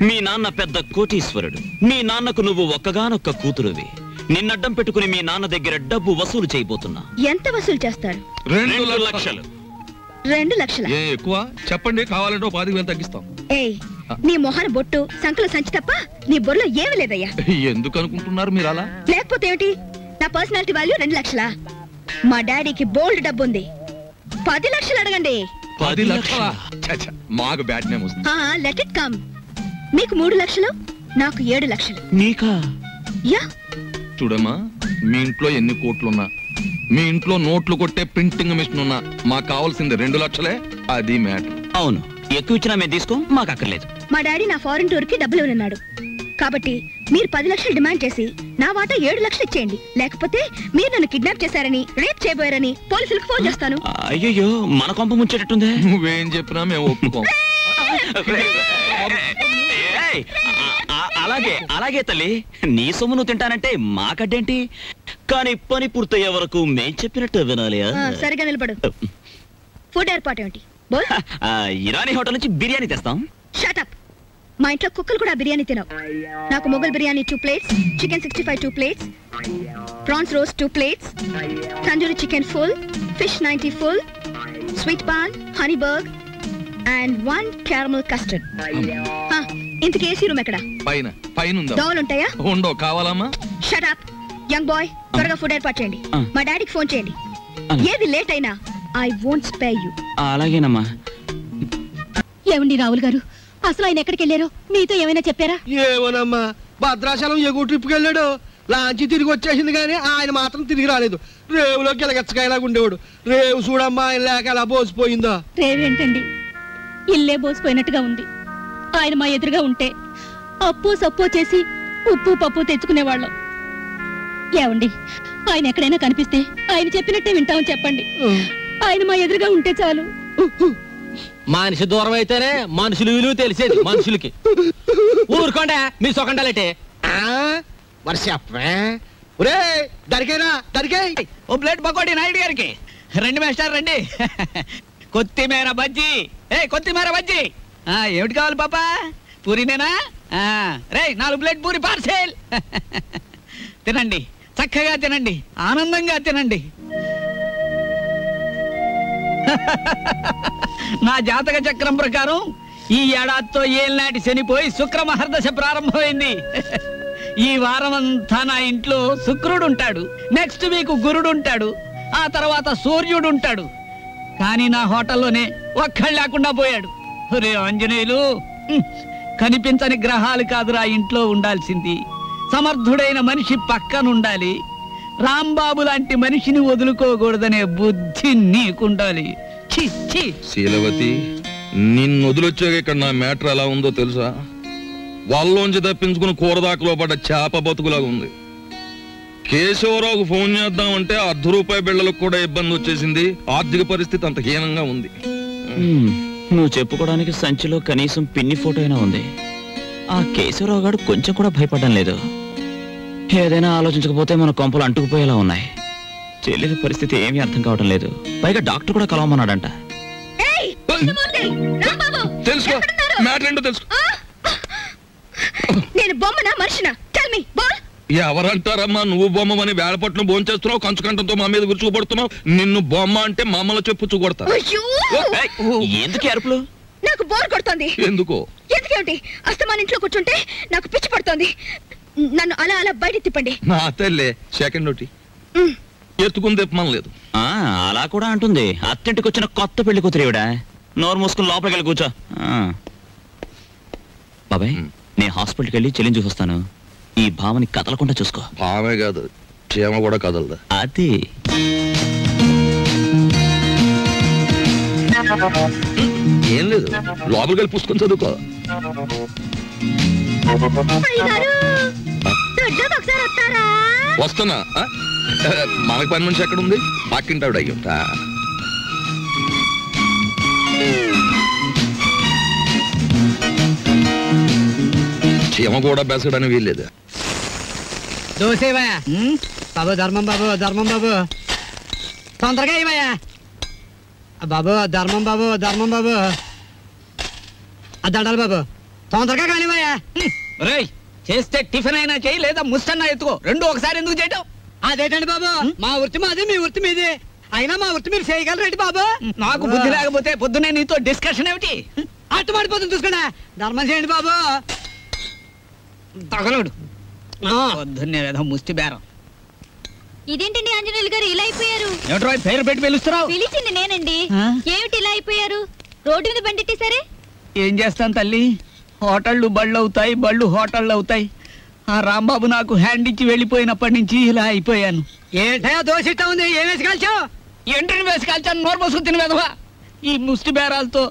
మీ నాన్న పెద్ద కోటీశ్వరుడు, మీ నాన్నకు నువ్వు ఒక్కగానొక్క కూతురువి. నిన్నడ్డం పెట్టుకుని మీ నాన్న దగ్గర డబ్బు వసూలు చేయబోతున్నా. ఎంత వసూలు చేస్తారు? 2 లక్షలు. 2 లక్షలా? ఎక్కువ చెప్పండి, కావాలంటే 10,000 తగ్గిస్తాం. ఏయ్, నీ మొహన బొట్టు, సంకల సంచి తప్ప నీ బొర్రలో ఏమీ లేదయ్యా. ఎందుకు అనుకుంటున్నారు మీరు అలా? లేకపోతే ఏమిటి? నా పర్సనాలిటీ వాల్యూ 2 లక్షలా? మా డాడీకి బోల్డ్ డబ్బు ఉంది. 10 లక్షలు అడగండి. 10 లక్షలా? మాకు బ్యాట్ నేమ్ వస్తుంది. Let it come. మీకు 3 లక్షలు, నాకు 7 లక్షలు. నీకా? యా. చూడమ్మా, మీ ఇంట్లో ఎన్ని కోట్లున్నా, మీ ఇంట్లో నోట్లు కొట్టే ప్రింటింగ్ మిషన్ ఉన్నా, మాకు కావాల్సింది 2 లక్షలే. అది మ్యాటర్. అవును, ఎక్కువ ఇచ్చినా మేము తీసుకో, మాకు అక్కర్లేదు. మా డాడీ నా ఫారెన్ టూర్ కి డబ్బులు ఉన్నాడు కాబట్టి మీరు 10 లక్షలు డిమాండ్ చేసి నా వాటా 7 లక్షలు ఇచ్చేయండి. లేకపోతే మీరు నన్ను కిడ్నాప్ చేశారని, రేప్ చేయబోయారని పోలీసులకు ఫోన్ చేస్తాను. అయ్యో, మన కొంప ముంచేటట్టుందే. నువ్వేం చెప్పినా మేము ఒప్పుకోం. అలాగే అలాగే తల్లి, నీ సొమ్ము నువ్వు తింటానంటే మాకడ్డేంటి? కానీ పని పూర్తయ్యే వరకు మేం చెప్పినట్టు వినాలి. సరిగా నిలబడు. ఫుడ్ ఏర్పాటు ఏమిటి? ఇరానీ హోటల్ నుంచి బిర్యానీ తెస్తాం. Shut up. మా ఇంట్లో కుక్కలు కూడా బిర్యానీ తినవు. నాకు Mughal biryani 2 plates, chicken 65 2 plates, prawns roast 2 plates, tandoori chicken full, fish 90 full, sweet paan, honey burg and 1 caramel custard. ఇంతకీ ఏసీ రూమ్ ఎక్కడ? పైన. పైన ఉందా? దోవలు ఉంటాయా? ఉండో. కావాలమ్మా? Shut up. యంగ్ బాయ్, త్వరగా ఫుడ్ ఏర్పాటు చేయండి. మా డాడీకి ఫోన్ చేయండి. ఏది లేట్ అయినా ఐ వోంట్ స్పేర్ యు. అలాగేనమ్మా. ఏమండి రావుల్ గారు, అసలు ఆయన ఎక్కడికి వెళ్ళారో మీతో ఏమైనా చెప్పారా? ఏమోనమ్మా, భద్రాచలం ఎగువ ట్రిప్కి వెళ్ళాడు. లాంచి తిరిగి వచ్చేసింది కానీ ఆయన మాత్రం తిరిగి రాలేదు. రేవులో గిలగచ్చకాయలాగా ఉండేవాడు. రేవు చూడమ్మా, ఆయన లేక ఎలా బోసిపోయిందో. రేవేంటండి, ఇల్లే బోసిపోయినట్టుగా ఉంది. ఆయన మా ఎదురుగా ఉంటే అప్పు సప్పు చేసి ఉప్పు పప్పు తెచ్చుకునేవాళ్ళం. ఏమండి, ఆయన ఎక్కడైనా కనిపిస్తే ఆయన చెప్పినట్టే వింటామని చెప్పండి. ఆయన మా ఎదురుగా ఉంటే చాలు. మనిషి దూరం అయితేనే మనుషులు విలువ తెలిసేది మనుషులకి. ఊరుకోండా మీ సొకండాలంటే. మరి చెప్పే. ఒరే దరికేనా, దరికే. ఓ ప్లేట్ పకోడీ నాయుడు గారికి. రండి మేస్టర్ రండి. కొత్తిమీర బజ్జీ. కొత్తిమీర బజ్జీ. ఏమిటి కావాలి పాపా? పూరినేనా? రే 4 ప్లేట్ పూరి పార్సెల్. తినండి, చక్కగా తినండి, ఆనందంగా తినండి. నా జాతక చక్రం ప్రకారం ఈ ఏడాదితో ఏళ్ళనాటి శనిపోయి శుక్ర మహర్దశ ప్రారంభమైంది. ఈ వారం అంతా నా ఇంట్లో శుక్రుడు ఉంటాడు, నెక్స్ట్ వీక్ గురుడు ఉంటాడు, ఆ తర్వాత సూర్యుడు ఉంటాడు. కానీ నా హోటల్లోనే ఒక్కడు లేకుండా పోయాడు. రే ఆంజనేయులు, కనిపించని గ్రహాలు కాదురా ఇంట్లో ఉండాల్సింది. సమర్థుడైన మనిషి పక్కనుండాలి. రాంబాబు లాంటి మనిషిని వదులుకోకూడదనే బుద్ధి నీకుండాలి. శీలవతి, నిన్ను వదిలొచ్చాక ఇక్కడ నా మ్యాటర్ ఎలా ఉందో తెలుసా? వాళ్ళలోంచి తప్పించుకుని కూరదాకలో పడ్డ చేప బతుకులాగా ఉంది. కేశవరావుకు ఫోన్ చేద్దామంటే ₹1 బిళ్ళలకు కూడా ఇబ్బంది వచ్చేసింది. ఆర్థిక పరిస్థితి అంత హీనంగా ఉంది. నువ్వు చెప్పుకోవడానికి సంచిలో కనీసం పిన్ని ఫోటో అయినా ఉంది. ఆ కేశవరావు గారు కొంచెం కూడా భయపడడం లేదు. ఏదైనా ఆలోచించకపోతే మన కొంపలు అంటుకుపోయేలా ఉన్నాయి. చెల్లెలి పరిస్థితి ఏమీ అర్థం కావడం లేదు. పైగా డాక్టర్ కూడా కలవమన్నాడంట. తెలుసుకో, మ్యాటర్ ఏంటో తెలుసుకో. నేను బొమ్మనా మనిషినా? Tell me. ఎవరంటారమ్మా నువ్వు బొమ్మని? వేళపట్నం భోంచేస్తున్నావు, కంచుకంటంతో మా మీద విరుచుకుపడుతున్నావు. నిన్ను బొమ్మ అంటే మమ్మల్ని చెప్పు కొడతా. ఎందుకు అరుపులు? నాకు బోర్ కొడుతోంది. ఎందుకో? ఎందుకేమిటి? అస్తమాన్ ఇంట్లో కూర్చుంటే నాకు పిచ్చి పడుతోంది. నన్ను అలా అలా బయట తిప్పండి. నా తల్లే సెకండ్ ఒకటి ఎత్తుకుని తిప్పమని లేదు. అలా కూడా అంటుంది. అత్తింటికి వచ్చిన కొత్త పెళ్లి కూతురేవిడా. నోరు మూసుకుని లోపలికి వెళ్ళి కూర్చో. బాబాయ్, నేను హాస్పిటల్కి వెళ్ళి చెల్లిని చూసొస్తాను. ఈ భావని కదలకుండా చూసుకో. భావే కాదు, క్షేమ కూడా కదలదా. అది ఏం లేదు, లోపలికి వెళ్ళి పుస్తకం చదువుకో. వస్తున్నా. మనకు పని మనిషి ఎక్కడ ఉంది? పక్కింటావిడ అయ్యుంటా. చీమ కూడా బెసడని వీల్లేదు. దోసేవయ్యా బాబు, ధర్మం బాబు, ధర్మం బాబు, తొందరగా ఇవయ్యా బాబు, ధర్మం బాబు, ధర్మం బాబు, దండాలి బాబు, తొందరగా కానివయ్యా. రేయ్, చేస్తే టిఫిన్ అయినా చేయి, లేదా ముస్తన్నా ఎత్తుకో. రెండు ఒకసారి ఎందుకు చేయటం? అదేటండి బాబు, మా వృత్తి మాది, మీ వృత్తి మీది. అయినా మా వృత్తి మీరు చేయగలరేంటి బాబు? నాకు బుద్ధి లేకపోతే పొద్దునే నీతో డిస్కషన్ ఏమిటి? అట్టుమాడిపోతుంది చూసుకోండి. ధర్మం చేయండి బాబు. తగలడు పొద్దున్నే ఏదో ముష్టి బేరం. ఇదేంటండి ఆంజనేయులు గారు ఇలా అయిపోయారు? ఏమిట్రా పేరు పెట్టి పిలుస్తున్నావు? పిలిచింది నేనండి. ఏమిటి ఇలా అయిపోయారు? రోడ్డు మీద బండిట్టేసరే. ఏం చేస్తాను తల్లి, హోటళ్ళు బళ్ళు అవుతాయి, బళ్ళు హోటళ్ళు అవుతాయి. ఆ రాంబాబు నాకు హ్యాండ్ ఇచ్చి వెళ్ళిపోయినప్పటి నుంచి ఇలా అయిపోయాను. ఏంటో దోషిస్తా ఉంది. ఏం వేసి కాల్చావు? ఎంట్రీని వేసి కాల్చాను, నోరు పోసుకు తిని వెదవా. ఈ ముష్టి బేరాలతో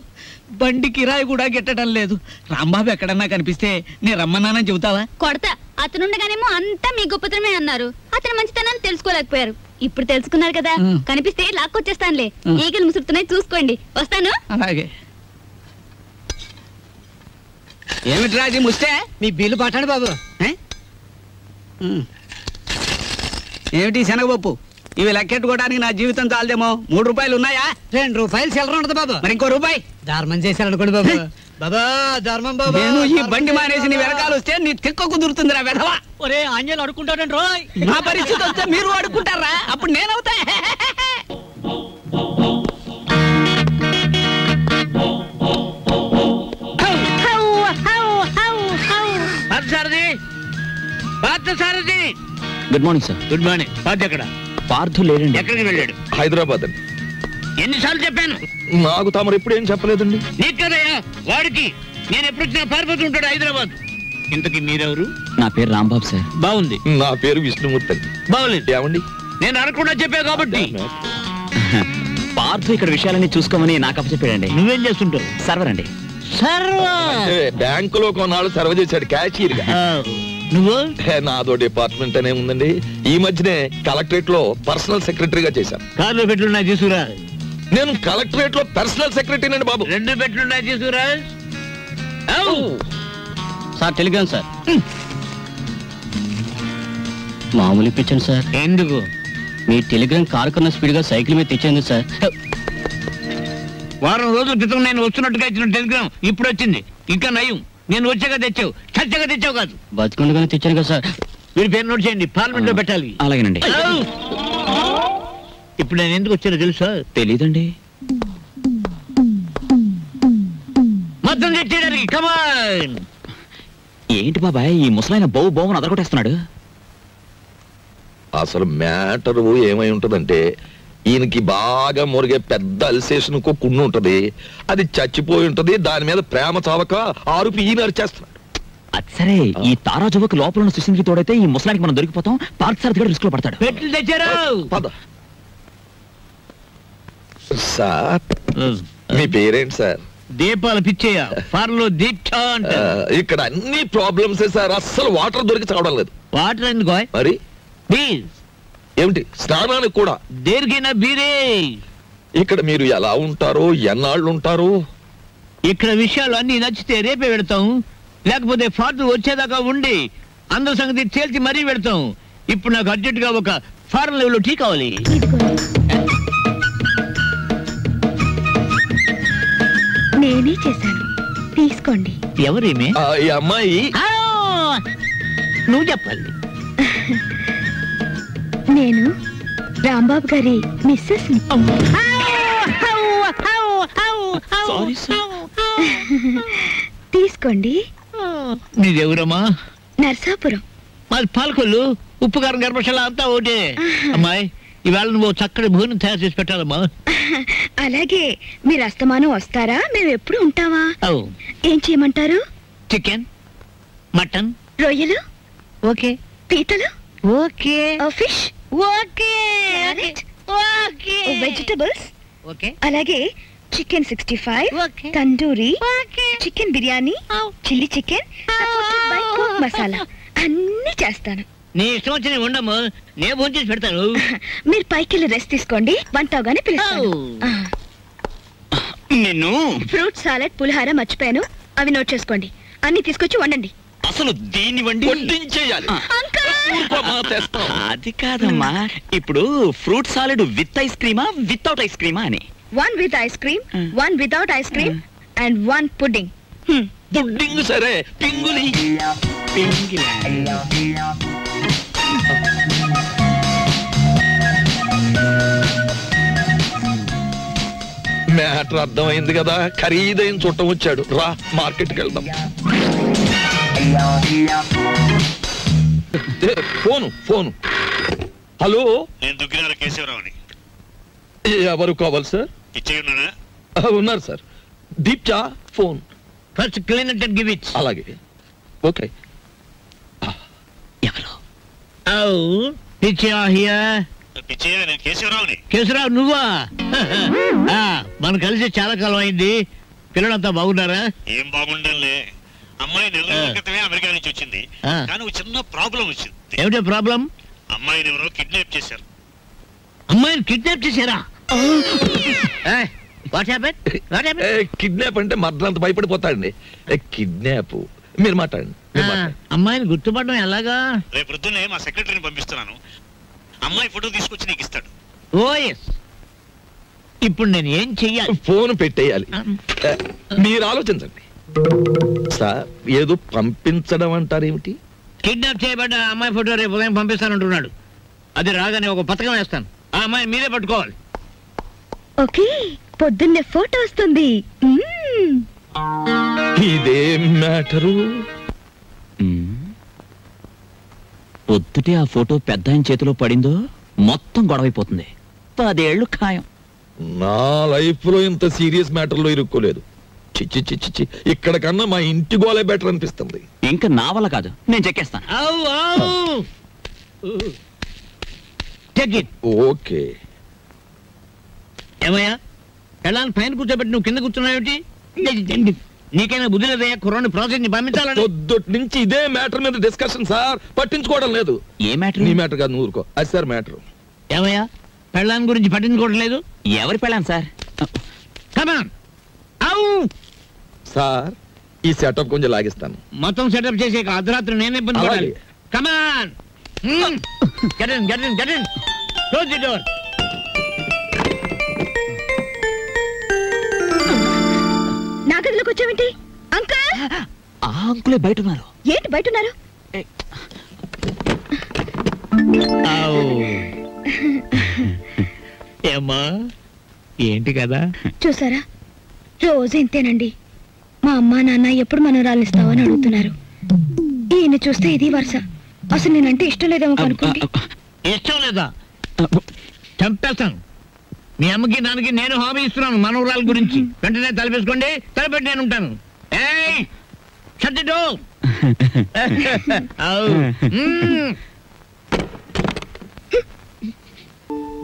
బండి కిరాయి కూడా గిట్టడం లేదు. రాంబాబు ఎక్కడన్నా కనిపిస్తే నేను రమ్మన్నానని చెబుతావా? కొడతా. అతనుండగానేమో అంతా మీ గొప్పతనమే అన్నారు. అతను మంచితనాన్ని తెలుసుకోలేకపోయారు. ఇప్పుడు తెలుసుకున్నారు కదా, కనిపిస్తే లాక్కొచ్చేస్తానులే. ఈగలు ముసురుతున్నాయి, చూసుకోండి. వస్తాను. అలాగే. ఏమిటి రాజీ ముస్తే? మీ బిల్లు పట్టండి బాబు. ఏమిటి శనగపప్పు? ఇవి లెక్కెట్టుకోవడానికి నా జీవితం చాలదేమో. 3 రూపాయలు ఉన్నాయా? 2 రూపాయలు చిల్లర ఉండదు బాబు. మరి ఇంకో రూపాయి ధర్మం చేశారనుకోండి బాబు. బాబా ధర్మం బాబు. నేను ఈ బండి మానేసి నీ వెనకాల వస్తే నీ తిక్క కుదురుతుందిరా వెధవా. ఒరే ఆంజనేయులు అడుకుంటాడండి రోయ్. నా పరిస్థితి వస్తే మీరు అడుక్కుంటారా? అప్పుడు నేనవుతా. Good morning sir. Good morning. Parth ఎక్కడ? పార్థు లేడండి. ఎక్కడికి వెళ్ళాడు? హైదరాబాద్ అండి. ఎన్నిసార్లు చెప్పాను? నాకు తమరు ఎప్పుడు ఏం చెప్పలేదండి. నీకు కదయ్యా, వాడికి. నేను ఎప్పుడు వచ్చినా పారిపోతూ ఉంటాడు హైదరాబాద్. ఇంతకీ మీరెవరు? నా పేరు రాంబాబు సార్. బాగుంది. నా పేరు విష్ణుమూర్తి అండి. బాగులేదు. ఏమండి? నేను అనకుండా చెప్పా కాబట్టి. పార్థు ఇక్కడ విషయాలన్నీ చూసుకోమని నాకు అప్పచెప్పాడండి. నువ్వేం చేస్తుంటావు? సర్వర్ అండి. బ్యాంకులో కొన్నాళ్ళు సర్వ చేశాడు క్యాషియర్ గా. నువ్వు? నాదో డిపార్ట్మెంట్ అనే ఉందండి. ఈ మధ్యనే కలెక్టరేట్ లో పర్సనల్ సెక్రటరీగా చేశాను. కార్లో పెట్లున్నాయి తీసుకురా. నేను కలెక్టరేట్ లో పర్సనల్ సెక్రటరీ అండి బాబు. 2 పెట్లున్నాయి తీసుకురా. Sir Telegram sir. మామూలు ఇప్పించండి సార్. ఎందుకు? మీ టెలిగ్రామ్ కారు కన్నా స్పీడ్ గా సైకిల్ మీద తెచ్చేందు సార్. వారం రోజుల క్రితం నేను వస్తున్నట్టుగా ఇచ్చిన టెలిగ్రామ్ ఇప్పుడు వచ్చింది. ఇంకా నయం, నేను వచ్చాక తెచ్చావు, చచ్చాక తెచ్చావు కాదు. బతికుండగానే తెచ్చాను కదా సార్. మీరు పేరు నోట్ చేయండి, పార్లమెంట్ లో పెట్టాలి. అలాగేనండి. ఇప్పుడు నేను ఎందుకు వచ్చానో తెలుసా? తెలీదండి. మొత్తం తెచ్చేయడానికి. కమాన్. ఏంటి బాబాయ్ ఈ ముసలైన బౌ బౌని అదరగొట్టేస్తున్నాడు? అసలు మ్యాటర్ ఏమై ఉంటదంటే, ఈయనకి బాగా మురిగే పెద్ద అల్సేషన్ కుండు ఉంటది. అది చచ్చిపోయి ఉంటది. దాని మీద ప్రేమ చావక ఆరుపి ఈయన అరిచేస్తున్నాడు. అది సరే, ఈ తారా జువకు లోపల ఉన్న సుశీల్కి తోడైతే ఈ ముసలానికి మనం దొరికిపోతాం. పార్క్ సార్ దగ్గర రిస్క్ లో పడతాడు. పెట్లు తెచ్చారు. పద. సార్ మీ పేరేంటి సార్? దీపాలు పిచ్చేయ. ఫార్లో దీక్ష అంటారు. ఇక్కడ అన్ని ప్రాబ్లమ్స్ సార్. అస్సలు వాటర్ దొరికి చావడం లేదు. వాటర్ ఎందుకో? మరి ప్లీజ్. ఏమిటి స్నానానికి కూడా? దేనికైనా బీరే. ఇక్కడ మీరు ఎలా ఉంటారో, ఎన్నాళ్ళు ఉంటారు? ఇక్కడ విషయాలు అన్ని నచ్చితే రేపే పెడతాం, లేకపోతే ఫార్లు వచ్చేదాకా ఉండి అందరి సంగతి తేల్చి మరీ పెడతాం. ఇప్పుడు నాకు అర్జెంట్ గా ఒక ఫారెన్ లెవెల్ టీ కావాలి. నేనే చేశాను, తీసుకోండి. ఎవరేమే? ఈ అమ్మాయి. నువ్వు చెప్పాలి. నేను రాంబాబు గారి మిస్సెస్. తీసుకోండి. నీదెవరమ్మా? నర్సాపురం. మాది పాలకొల్లు. ఉప్పు కారం గర్భశాల అంతా ఒకటే. అమ్మాయి ఇవాళ నువ్వు చక్కటి భోజనం తయారు చేసి పెట్టాలమ్మా. అలాగే. మీరు అస్తమానం వస్తారా? మేము ఎప్పుడు ఉంటావా? ఏం చేయమంటారు? చికెన్, మటన్, రొయ్యలు, ఓకే. పీతలు, okay. Fish, okay. Okay. Vegetables, okay. అలాగే chicken 65, tandoori, chicken biryani, chilli chicken, masala అన్ని చేస్తాను. నీ ఇష్టం వచ్చిన ఉండము, నేను ఫోన్ చేసి పెడతాను. మీరు పైకి వెళ్ళి రెస్ట్ తీసుకోండి, వంట అవగానే పిలుస్తాను. నిన్ను ఫ్రూట్ సాలెడ్, పులిహార మర్చిపోయాను, అవి నోట్ చేసుకోండి. అన్ని తీసుకొచ్చి వండండి. అసలు దీన్ని వడ్డించేయాలి. అది కాదమ్మా, ఇప్పుడు ఫ్రూట్ సాలెడ్ విత్ ఐస్ క్రీమా వితౌట్ ఐస్ క్రీమా అని? 1 with ice cream, 1 without ice cream, and 1 pudding. Pudding సరే, పింగులి. మ్యాటర్ అర్థమైంది కదా. ఖరీదైన చుట్టం వచ్చాడు. రా మార్కెట్కి వెళ్దాం. Phone phone. హలో, నేను దుగ్గిరాల కేశవరావుని. ఎవరు కావాలి సార్? పిచ్చయ్య ఉన్నాడా? ఉన్నారు సార్. దీప్చా phone. First clean it and give it. అలాగే. ఓకే. ఎవరు? పిచ్చయ్య హియర్. పిచ్చయ్య, నేను కేశవరావుని. కేశవరావు నువ్వా? మనం కలిసి చాలా కాలం అయింది. పిల్లలంతా బాగున్నారా? ఏం బాగుండాలే. అమ్మాయి నెల రోజుల క్రితమే అమెరికా నుంచి వచ్చింది. కానీ ఒక చిన్న ప్రాబ్లం వచ్చింది. ఏమిటో ప్రాబ్లం? అమ్మాయిని ఎవరో కిడ్నాప్ చేశారు. అమ్మాయిని కిడ్నాప్ చేశారా? కిడ్నాప్ అంటే మర్డర్ భయపడిపోతాడండి. కిడ్నాప్ మీరు మాట్లాడండి. అమ్మాయిని గుర్తుపడడం ఎలాగా? రేపు పొద్దున్నే మా సెక్రటరీని పంపిస్తున్నాను. అమ్మాయి ఫోటో తీసుకొచ్చి నీకు ఇస్తాడు. ఇప్పుడు నేను ఏం చెయ్యాలి? ఫోన్ పెట్టేయాలి. మీరు ఆలోచించండి సార్. ఏదో పంపించడం అంటారేమిటి? కిడ్నాప్ చేయబడ్డ అమ్మాయి ఫోటో రేపు ఉదయం పంపిస్తానంటున్నాడు. అది రాగానే ఒక పథకం వేస్తాను. ఆ అమ్మాయి మీరే పట్టుకోవాలి. ఓకే, పొద్దున్నే ఫోటో వస్తుంది. ఇదేం మ్యాటరు? పొద్దుటే ఆ ఫోటో పెద్ద ఆయన చేతిలో పడిందో మొత్తం గొడవైపోతుంది. 10 ఏళ్ళు ఖాయం. నా లైఫ్ లో ఇంత సీరియస్ మ్యాటర్ లో ఇరుక్కోలేదు. చిచ్చి చిచ్చి చి, ఇక్కడ కన్నా మా ఇంటి గోలే బెటర్ అనిపిస్తుంది. ఇంకా నా వల్ల కాదు, నేను చెక్కేస్తాను. ఓకే. ఏమయ్యా, ఎలా పైన కూర్చోబెట్టి నువ్వు కింద కూర్చున్నావేంటి? నీకైనా బుద్ధి లేదయ్యా, కుర్రాన్ని ప్రాసెస్ ని పంపించాలని. పొద్దుటి నుంచి ఇదే మ్యాటర్ మీద డిస్కషన్ సార్. పట్టించుకోవడం లేదు. ఏ మ్యాటర్? నీ మ్యాటర్ కాదు, నువ్వు ఊరుకో. అది సార్ మ్యాటర్. ఏమయ్యా, పెళ్ళాన్ని గురించి పట్టించుకోవడం లేదు? ఎవరి పెళ్ళాను సార్? కమాన్. సార్, ఈ సెటప్ కొంచెం లాగిస్తాను. మొత్తం సెటప్ చేసే అర్ధరాత్రి నేనే ఇబ్బంది పడాలి. Come on, get in, get in, get in. Close the door. నా గదిలోకి వచ్చావేంటి? అంకుల్! ఆ అంకులే బయట ఉన్నారు. ఏంటి బయట ఉన్నారు? ఏమ్మా, ఏంటి కదా? చూసారా, రోజు ఇంతేనండి. మా అమ్మా నాన్న ఎప్పుడు మనవరాలు ఇస్తావని అడుగుతున్నారు. ఈయన చూస్తే ఇది వరుస. అసలు నేనంటే ఇష్టం లేదేమో అనుకోండి. ఇష్టం లేదా? చంపేస్తాను. మీ అమ్మకి నాన్నకి నేను హామీ ఇస్తున్నాను మనవరాల గురించి. వెంటనే తలపేసుకోండి, తలపెట్టి నేను ఉంటాను. Shut the door.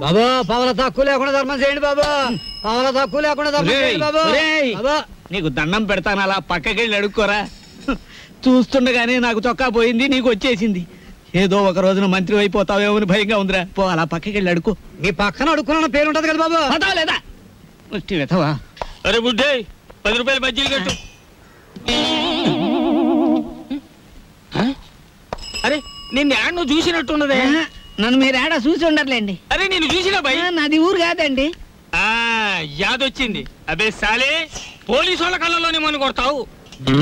బాబా, పావుల తక్కువ లేకుండా ధర్మం చేయండి బాబా. పావుల తక్కువ లేకుండా ధర్మం చేయండి బాబా. నీకు దండం పెడతాను, అలా పక్కకెళ్ళి అడుక్కోరా. చూస్తుండగానే నాకు చొక్కా పోయింది, నీకు వచ్చేసింది. ఏదో ఒక రోజున మంత్రి అయిపోతావేమో అని భయంగా ఉందిరా. పో, అలా పక్కకెళ్ళి అడుక్కో. నీ పక్కన అడుక్కున్న పేరు ఉంటది కదా బాబా. పదా లేదా? వెతవా. అరే బుడ్డే, 10 రూపాయలు బజ్జీలు కట్టు. అరే, నిన్ను యాడ్ నువ్వు చూసినట్టున్నదే. నన్ను మీరు యాడ చూసి ఉండర్లేండి. అరే నేను చూసినా భయ్. నాది ఊరు కాదండి. యాదొచ్చింది. అబే సాలే, పోలీసు వాళ్ళ కళ్ళలోనే మన కొడతావు.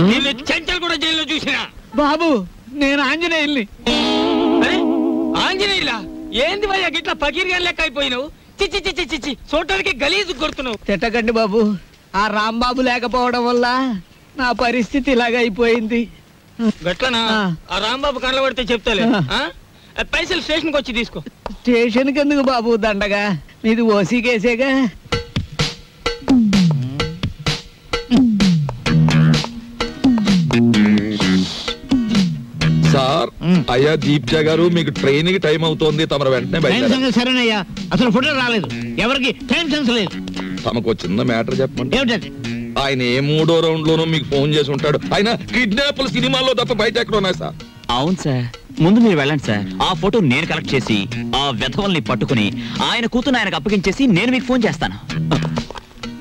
నిన్ను చెంచల్ కూడా జైల్లో చూసినా. బాబు, నేను ఆంజనేయుల్ని. అరే ఆంజనేయులా? ఏంది భయ్యా గిట్లా పకీర్గా లెక్క అయిపోయినావు? చిచ్చి చిచ్చి చిచ్చి, చూడటానికి గలీజు కొడుతున్నావు. తిట్టకండి బాబు, ఆ రాంబాబు లేకపోవడం వల్ల నా పరిస్థితి ఇలాగ అయిపోయింది. గట్లనా? ఆ రాంబాబు కళ్ళ పడితే చెప్తాలే. పైసలు స్టేషన్కి వచ్చి తీసుకో. స్టేషన్కి ఎందుకు బాబు దండగా? మీది ఓసీ కేసేగా. సార్, అయ్యా దీప్జా గారు, మీకు ట్రైన్ కి టైం అవుతోంది. తమరు వెంటనే బయట. సరేనయ్యా, అసలు ఫోటో రాలేదు. ఎవరికి టైం సెన్స్ లేదు. తమకు చిన్న మ్యాటర్ చెప్పండి. ఏమిటది? ఆయన ఏ 3వ రౌండ్ లోనూ మీకు ఫోన్ చేసి ఉంటాడు. ఆయన కిడ్నాప్ల సినిమాల్లో తప్ప బయట ఎక్కడ ఉన్నాయి సార్? అవును సార్, ముందు మీరు వెళ్ళండి సార్. ఆ ఫోటో నేను కలెక్ట్ చేసి ఆ వెధవల్ని పట్టుకుని ఆయన కూతురు ఆయనకు అప్పగించేసి నేను మీకు ఫోన్ చేస్తాను.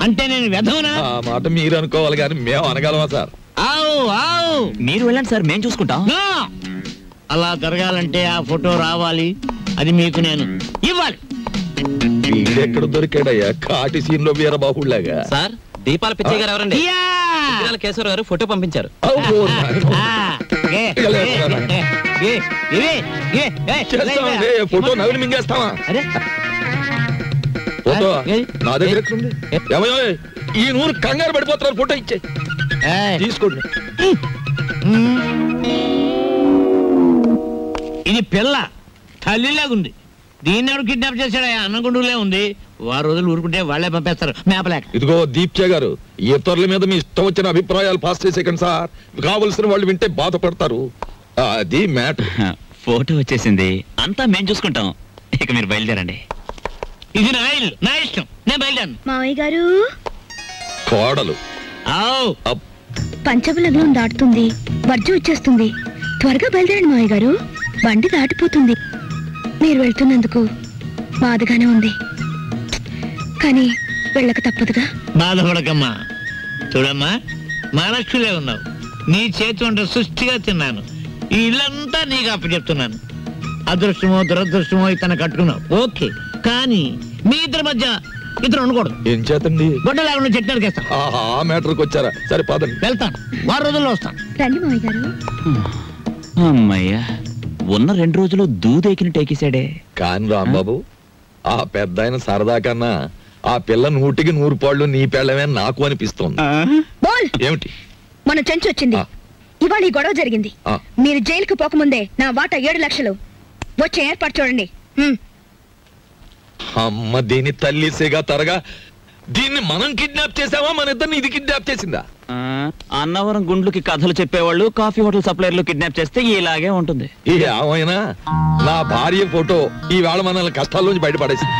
అంటే నేను వెధవనా? ఆ మాట మీరు అనుకోవాలి కానీ మేము అనగలమా సార్? మీరు వెళ్ళండి సార్, మేము చూసుకుంటాం. అలా జరగాలంటే ఆ ఫోటో రావాలి. అది మీకు నేను ఇవ్వాలి. వీడెక్కడ దొరికాడయ్యా కాటి సీన్ లో వీరబాహుళ్లాగా? సార్, దీపాల పిచ్చయ్య గారు ఎవరండి? కేశవరావు గారు ఫోటో పంపించారు. ఫోటో నవిలి మింగేస్తావా? ఫోటో నా దగ్గర ఎట్లుంది? ఏమయ్యో, ఈ నూరు కంగారు పడిపోతున్నారు. ఫోటో ఇచ్చే తీసుకోండి. ఇది పిల్ల తల్లిలాగుంది. దీన్ని ఎవరు కిడ్నాప్ చేశాడా? అన్నగుండులే ఉంది. వారు రోజులు ఊరుకుంటే వాళ్ళే పంపేస్తారు మేపలేక. ఇదిగో దీప్చే గారు, ఇతరుల మీద మీ ఇష్టం వచ్చిన అభిప్రాయాలు పాస్ చేసేకండి సార్. కావలసిన వాళ్ళు వింటే బాధపడతారు. అది మ్యాటర్. ఫోటో వచ్చేసింది, అంతా మేము చూసుకుంటాం. ఇక మీరు బయలుదేరండి. ఇది నా ఇల్లు, నా ఇష్టం, నేను బయలుదేరను. మావయ్య గారు, కోడలు పంచబలగ్నం దాటుతుంది, వర్జం వచ్చేస్తుంది. త్వరగా బయలుదేరండి మావయ్య గారు, బండి దాటిపోతుంది. మీరు వెళ్తున్నందుకు బాధగానే ఉంది, కానీ వెళ్ళక తప్పదుగా. బాధపడకమ్మా. చూడమ్మా, మహాలక్ష్మిలే ఉన్నావు. నీ చేతి వంట సృష్టిగా తిన్నాను. ఈ ఇల్లంతా నీకు అప్పచెప్తున్నాను. అదృష్టమో దురదృష్టమో ఇతను కట్టుకున్నావు, ఓకే. కానీ మీ ఇద్దరి మధ్య ఇద్దరు ఉండకూడదు. ఏం చేతండి? గొడ్డ లేకుండా చెట్టు నరికేస్తాను. ఆ మ్యాటర్కి వచ్చారా? సరే పదండి. వెళ్తాను, 6 రోజుల్లో వస్తాను. రండి మావయ్య గారు. అమ్మయ్యా, ఉన్న 2 రోజులు దూదేకిని టేకేశాడే. కాని రాంబాబు, ఆ పెద్ద ఆయన సరదా కన్నా ఆ పిల్ల 100కి 100 పాళ్ళు నీ పెళ్ళమే నాకు అనిపిస్తోంది. ఏమిటి? మన చెంచు వచ్చింది. ఇవాళ ఈ గొడవ జరిగింది. మీరు జైలుకు పోకముందే నా వాటా 7 లక్షలు వచ్చే ఏర్పాటు చూడండి. అమ్మ దీని తల్లి సిగా తరగా, దీన్ని మనం కిడ్నాప్ చేసావా, మన ఇద్దరిని ఇది కిడ్నాప్ చేసిందా? అన్నవరం గుండ్లుకి కథలు చెప్పేవాళ్ళు కాఫీ హోటల్ సప్లైర్లు కిడ్నాప్ చేస్తే ఇలాగే ఉంటుంది. ఏమైనా నా భార్య ఫోటో ఈ వేళ మనల్ని కష్టాల్లోంచి బయటపడేసింది.